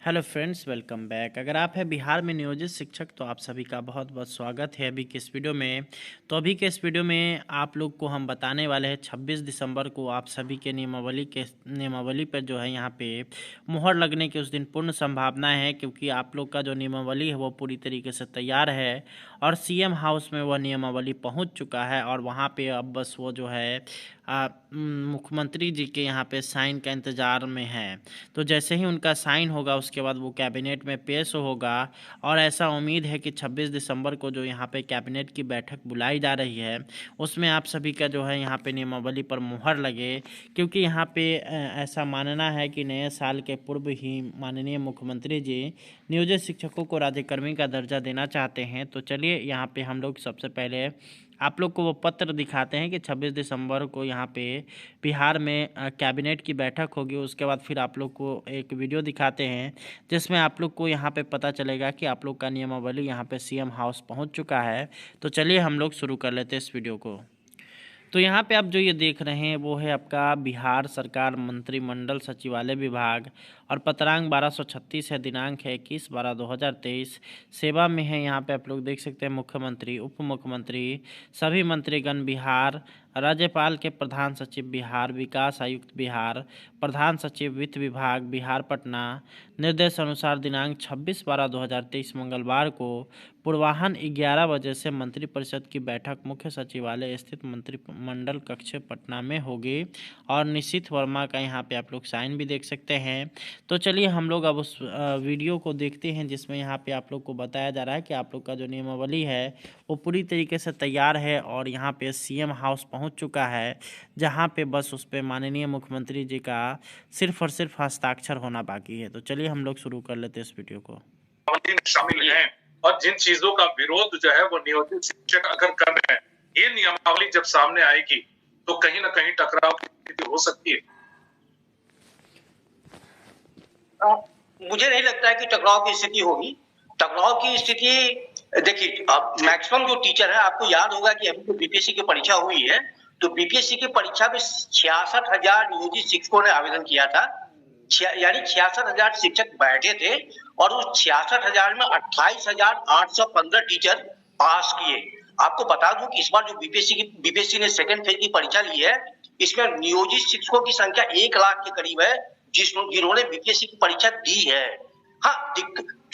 Hello friends, welcome back. अगर आप हैं बिहार में नियोजित शिक्षक तो आप सभी का बहुत बहुत स्वागत है अभी के इस वीडियो में। तो अभी के इस वीडियो में आप लोग को हम बताने वाले हैं 26 दिसंबर को आप सभी के नियमावली पर जो है यहाँ पे मुहर लगने की उस दिन पूर्ण संभावना है, क्योंकि आप लोग का जो नियमावली है वो पूरी तरीके से तैयार है और सीएम हाउस में वह नियमावली पहुँच चुका है और वहाँ पर अब बस वो जो है मुख्यमंत्री जी के यहाँ पे साइन का इंतज़ार में है। तो जैसे ही उनका साइन होगा उसके बाद वो कैबिनेट में पेश होगा और ऐसा उम्मीद है कि 26 दिसंबर को जो यहाँ पे कैबिनेट की बैठक बुलाई जा रही है उसमें आप सभी का जो है यहाँ पे नियमावली पर मुहर लगे, क्योंकि यहाँ पे ऐसा मानना है कि नए साल के पूर्व ही माननीय मुख्यमंत्री जी नियोजित शिक्षकों को राज्यकर्मी का दर्जा देना चाहते हैं। तो चलिए यहाँ पे हम लोग सबसे पहले आप लोग को वो पत्र दिखाते हैं कि 26 दिसंबर को यहाँ पे बिहार में कैबिनेट की बैठक होगी। उसके बाद फिर आप लोग को एक वीडियो दिखाते हैं जिसमें आप लोग को यहाँ पे पता चलेगा कि आप लोग का नियमावली यहाँ पे सीएम हाउस पहुँच चुका है। तो चलिए हम लोग शुरू कर लेते हैं इस वीडियो को। तो यहाँ पे आप जो ये देख रहे हैं वो है आपका बिहार सरकार मंत्रिमंडल सचिवालय विभाग और पत्रांक 1236 है, दिनांक है 21/12/2023। सेवा में है यहाँ पे आप लोग देख सकते हैं मुख्यमंत्री, उप मुख्यमंत्री, सभी मंत्रीगण बिहार, राज्यपाल के प्रधान सचिव बिहार, विकास आयुक्त बिहार, प्रधान सचिव वित्त विभाग बिहार पटना। निर्देश अनुसार दिनांक 26/12/2023 मंगलवार को पूर्वाह्न 11 बजे से मंत्रिपरिषद की बैठक मुख्य सचिवालय स्थित मंत्रिमंडल कक्ष पटना में होगी और निश्चित वर्मा का यहाँ पे आप लोग साइन भी देख सकते हैं। तो चलिए हम लोग अब उस वीडियो को देखते हैं जिसमें यहाँ पे आप लोग को बताया जा रहा है कि आप लोग का जो नियमावली है वो पूरी तरीके से तैयार है और यहाँ पे सीएम हाउस पहुँच चुका है, जहाँ पे बस उस पर माननीय मुख्यमंत्री जी का सिर्फ और सिर्फ हस्ताक्षर होना बाकी है। तो चलिए हम लोग शुरू कर लेते हैं इस वीडियो को। शामिल हैं और जिन चीजों का विरोध जो है वो नियोजित शिक्षक अगर कर रहे हैं, ये नियमावली जब सामने आएगी तो कहीं ना कहीं टकराव की स्थिति हो सकती है। मुझे नहीं लगता है कि टकराव की स्थिति होगी। टकराव की स्थिति देखिए, अब मैक्सिमम जो टीचर है, आपको याद होगा कि अभी तो बीपीएससी की परीक्षा हुई है, तो बीपीएससी की परीक्षा में 66,000 नियोजित शिक्षकों ने आवेदन किया था। यानी 66,000 शिक्षक बैठे थे और उस 66,000 में 28,815 टीचर पास किए। आपको बता दूं कि इस बार जो बीपीएससी ने सेकंड फेज की परीक्षा ली है, इसमें नियोजित शिक्षकों की संख्या 1 लाख के करीब है जिन्होंने बीपीएससी की परीक्षा दी है। हाँ,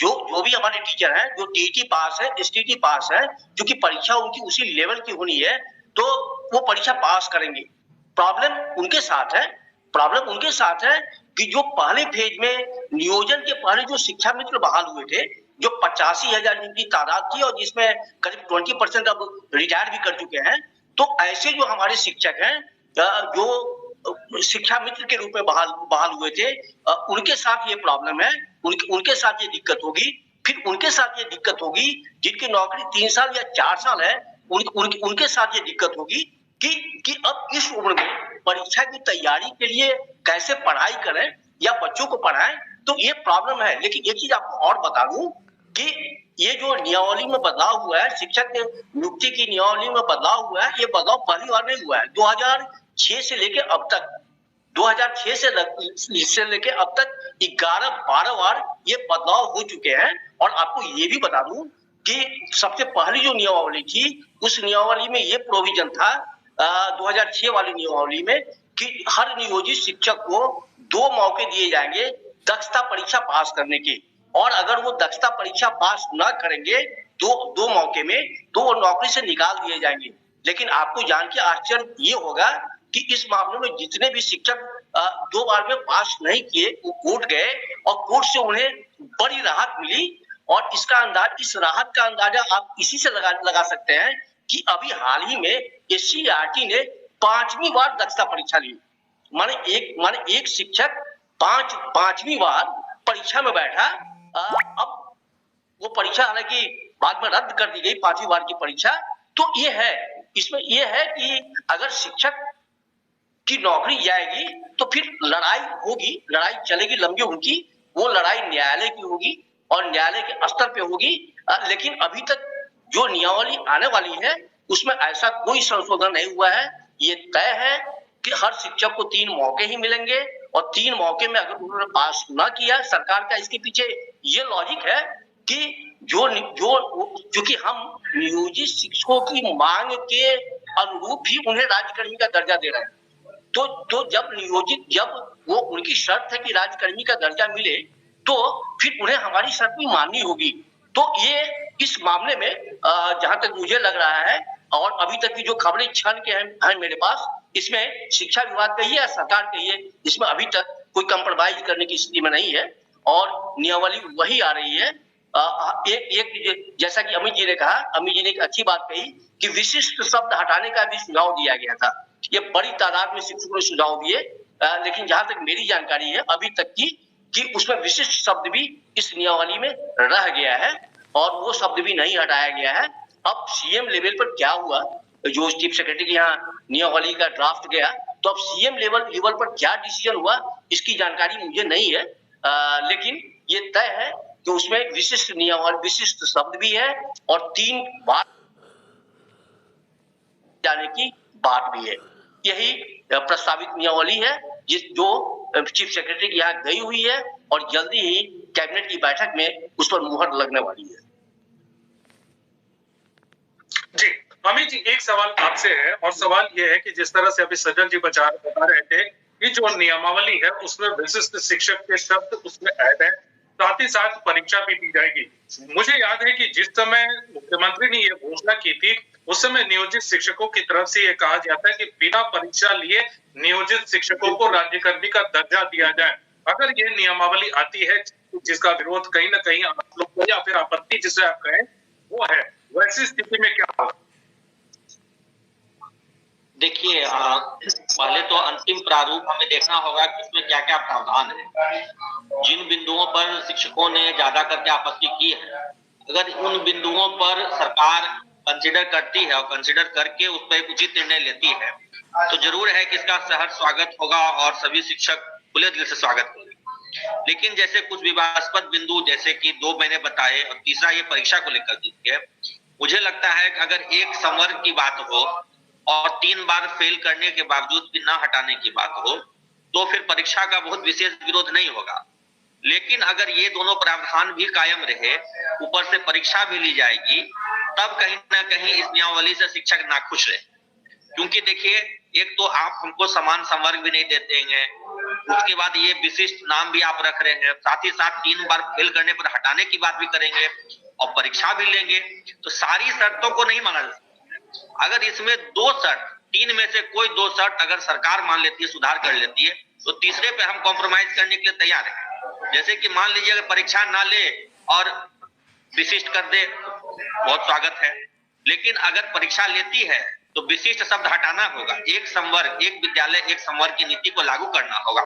जो भी हमारे टीचर हैं जो टीटी पास है, एसटीटी पास है, जो कि परीक्षा उनकी उसी लेवल की होनी है, तो वो परीक्षा पास करेंगे। प्रॉब्लम उनके साथ है कि जो पहले फेज में नियोजन के पहले जो शिक्षा मित्र बहाल हुए थे, जो 85,000 जिनकी तादाद थी और जिसमें करीब 20% अब रिटायर भी कर चुके हैं, तो ऐसे जो हमारे शिक्षक हैं जो शिक्षा मित्र के रूप में बहाल हुए थे, उनके साथ ये प्रॉब्लम है, उनके साथ ये दिक्कत होगी। फिर उनके साथ ये दिक्कत होगी जिनकी नौकरी 3 साल या 4 साल है, उनके साथ ये दिक्कत होगी कि अब इस उम्र में परीक्षा की तैयारी के लिए कैसे पढ़ाई करें या बच्चों को पढ़ाएं, तो ये प्रॉब्लम है। लेकिन एक चीज आपको और बता दूं कि ये जो नियमावली में बदलाव हुआ है, शिक्षक नियुक्ति की नियमावली में बदलाव हुआ है, ये बदलाव पहली बार नहीं हुआ है। 2006 से लेके अब तक 2006 से लेके अब तक 11-12 बार ये बदलाव हो चुके हैं। और आपको ये भी बता दूं कि सबसे पहली जो नियमावली थी, उस नियमावली में ये प्रोविजन था 2006 वाली नियमावली में कि हर नियोजित शिक्षक को 2 मौके दिए जाएंगे दक्षता परीक्षा पास करने के, और अगर वो दक्षता परीक्षा पास ना करेंगे दो मौके में, तो वो नौकरी से निकाल दिए जाएंगे। लेकिन आपको जान के आश्चर्य ये होगा कि इस मामले में जितने भी शिक्षक 2 बार में पास नहीं किए वो कोर्ट गए और कोर्ट से उन्हें बड़ी राहत मिली। और इस राहत का अंदाजा आप इसी से लगा सकते हैं कि अभी हाल ही में एससीईआरटी ने 5वीं बार दक्षता परीक्षा ली। माने एक शिक्षक 5वीं बार परीक्षा में बैठा। अब वो परीक्षा हालांकि बाद में रद्द कर दी गई, 5वीं बार की परीक्षा। तो इसमें ये है कि अगर शिक्षक की नौकरी जाएगी तो फिर लड़ाई होगी, लड़ाई चलेगी लंबी उनकी, वो लड़ाई न्यायालय की होगी और न्यायालय के स्तर पे होगी। लेकिन अभी तक जो नियमावली आने वाली है उसमें ऐसा कोई संशोधन नहीं हुआ है। ये तय है कि हर शिक्षक को 3 मौके ही मिलेंगे और 3 मौके में अगर उन्होंने पास न किया, सरकार का इसके पीछे ये लॉजिक है कि चूंकि हम नियोजित शिक्षकों की मांग के अनुरूप ही उन्हें राज्यकर्मी का दर्जा दे रहे हैं, तो जब वो उनकी शर्त है कि राज्यकर्मी का दर्जा मिले, तो फिर उन्हें हमारी शर्त भी माननी होगी। तो ये इस मामले में जहां तक मुझे लग रहा है, और अभी तक की जो खबरें क्षण के हैं मेरे पास, इसमें शिक्षा विभाग कहिए या सरकार कहिए, इसमें अभी तक कोई कंप्रोमाइज करने की स्थिति में नहीं है और नियमावली वही आ रही है। एक जैसा कि अमित जी ने कहा, अमित जी ने एक अच्छी बात कही कि विशिष्ट शब्द हटाने का भी सुझाव दिया गया था। ये बड़ी तादाद में शिक्षकों ने सुझाव दिए, लेकिन जहां तक मेरी जानकारी है अभी तक की, कि उसमें विशिष्ट शब्द भी इस नियमावली में रह गया है और वो शब्द भी नहीं हटाया गया है। अब सीएम लेवल पर क्या हुआ, जो चीफ सेक्रेटरी के यहाँ नियमावली का ड्राफ्ट गया, तो अब सीएम लेवल पर क्या डिसीजन हुआ इसकी जानकारी मुझे नहीं है, लेकिन ये तय है कि उसमें विशिष्ट नियमावली, विशिष्ट शब्द भी है और 3 बार जाने की बात भी है। यही प्रस्तावित नियमावली है जो चीफ सेक्रेटरी के यहाँ गई हुई है और जल्दी ही कैबिनेट की बैठक में उस पर मुहर लगने वाली है। जी अमित जी, एक सवाल आपसे है, और सवाल ये है कि जिस तरह से अभी सज्जन जी बता रहे थे कि जो नियमावली है उसमें विशिष्ट शिक्षक के शब्द उसमें ऐड है, साथ ही साथ परीक्षा भी दी जाएगी। मुझे याद है कि जिस समय मुख्यमंत्री ने ये घोषणा की थी, उस समय नियोजित शिक्षकों की तरफ से ये कहा जाता है कि बिना परीक्षा लिए नियोजित शिक्षकों को राज्यकर्मी का दर्जा दिया जाए। अगर ये नियमावली आती है जिसका विरोध कहीं ना कहीं आप लोग को या फिर आपत्ति जिसे आप कहें वो है, वैसी स्थिति में क्या होगा? देखिए, पहले तो अंतिम प्रारूप हमें देखना होगा कि उसमें क्या क्या प्रावधान है। जिन बिंदुओं पर शिक्षकों ने ज्यादा करके आपत्ति की है, अगर उन बिंदुओं पर सरकार कंसिडर करती है और कंसिडर करके उस पर उचित निर्णय लेती है, तो जरूर है कि इसका सहर्ष स्वागत होगा और सभी शिक्षक खुले दिल से स्वागत करेंगे। लेकिन जैसे कुछ विवादास्पद बिंदु, जैसे कि 2 मैंने बताए और तीसरा ये परीक्षा को लेकर के, मुझे लगता है कि अगर एक संवर्ग की बात हो और 3 बार फेल करने के बावजूद भी ना हटाने की बात हो, तो फिर परीक्षा का बहुत विशेष विरोध नहीं होगा। लेकिन अगर ये दोनों प्रावधान भी कायम रहे, ऊपर से परीक्षा भी ली जाएगी, तब कहीं ना कहीं इस नियमावली से शिक्षक नाखुश रहे। क्योंकि देखिए, एक तो आप हमको समान संवर्ग भी नहीं देते हैं, उसके बाद ये विशिष्ट नाम भी आप रख रहे हैं, साथ ही साथ 3 बार फेल करने पर हटाने की बात भी करेंगे और परीक्षा भी लेंगे, तो सारी शर्तों को नहीं माना जा सकता। अगर इसमें 2 शर्त, 3 में से कोई 2 शर्त अगर सरकार मान लेती है, सुधार कर लेती है, तो तीसरे पे हम कॉम्प्रोमाइज करने के लिए तैयार हैं। जैसे कि मान लीजिए अगर परीक्षा ना ले और विशिष्ट कर दे, बहुत स्वागत है। लेकिन अगर परीक्षा लेती है तो विशिष्ट शब्द हटाना होगा। एक संवर्ग, एक विद्यालय, एक संवर्ग की नीति को लागू करना होगा।